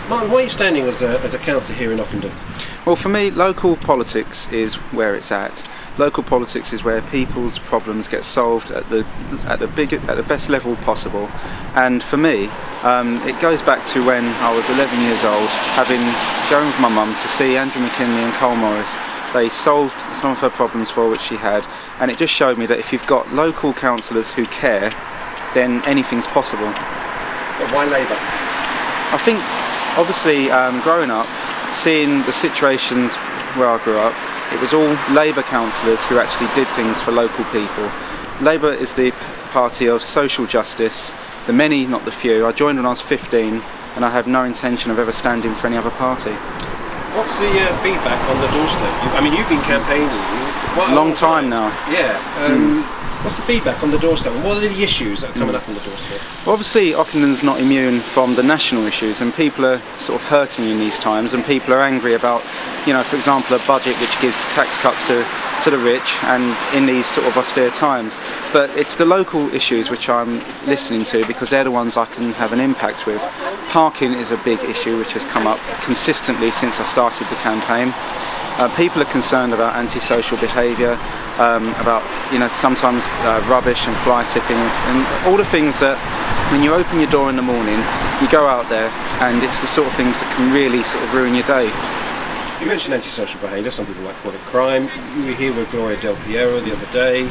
Martin, where are you standing as a councillor here in Ockendon? Well, for me, local politics is where it's at. Local politics is where people's problems get solved at the best level possible. And for me, it goes back to when I was 11 years old, going with my mum to see Andrew McKinley and Cole Morris. They solved some of her problems for which she had, and it just showed me that if you've got local councillors who care, then anything's possible. But why Labour? I think, obviously, growing up, seeing the situations where I grew up, it was all Labour councillors who actually did things for local people. Labour is the party of social justice, the many, not the few. I joined when I was 15, and I have no intention of ever standing for any other party. What's the feedback on the doorstep? I mean, you've been campaigning for quite a long time now. Yeah. What's the feedback on the doorstep? And what are the issues that are coming up on the doorstep? Well, obviously, Ockendon's not immune from the national issues, and people are sort of hurting in these times, and people are angry about, you know, for example, a budget which gives tax cuts to the rich, and in these sort of austere times. But it's the local issues which I'm listening to, because they're the ones I can have an impact with. Parking is a big issue which has come up consistently since I started the campaign. People are concerned about antisocial behaviour, about, you know, sometimes rubbish and fly tipping, and all the things that when you open your door in the morning, you go out there, and it's the sort of things that can really sort of ruin your day. You mentioned antisocial behaviour, some people might call it crime. We were here with Gloria Del Piero the other day.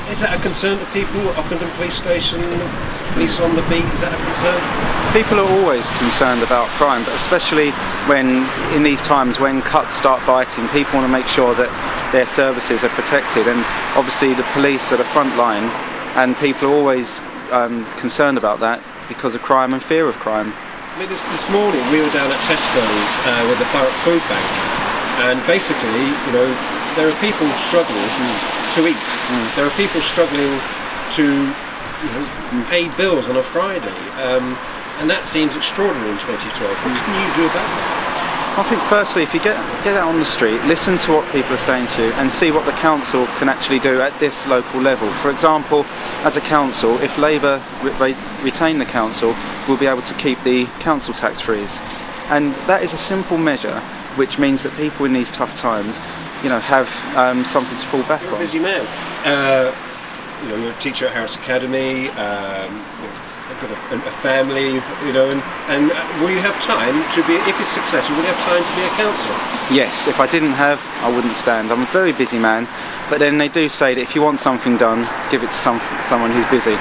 Is that a concern to people? Ockendon Police Station, police on the beat, is that a concern? People are always concerned about crime, but especially when, in these times when cuts start biting, people want to make sure that their services are protected, and obviously the police are the front line, and people are always concerned about that because of crime and fear of crime. I mean, this morning we were down at Tesco's with the Thurrock Food Bank, and basically, you know, there are people struggling to eat. There are people struggling to, you know, pay bills on a Friday, and that seems extraordinary in 2012. What can you do about that? I think firstly, if you get out on the street, listen to what people are saying to you, and see what the council can actually do at this local level. For example, as a council, if Labour retain the council, we'll be able to keep the council tax freeze, and that is a simple measure which means that people in these tough times, you know, have something to fall back on. You're a busy man. You know, you're a teacher at Harris Academy. You've got a family, you know, and will you have time to be, if it's successful, will you have time to be a councillor? Yes, if I didn't have, I wouldn't stand. I'm a very busy man, but then they do say that if you want something done, give it to someone who's busy.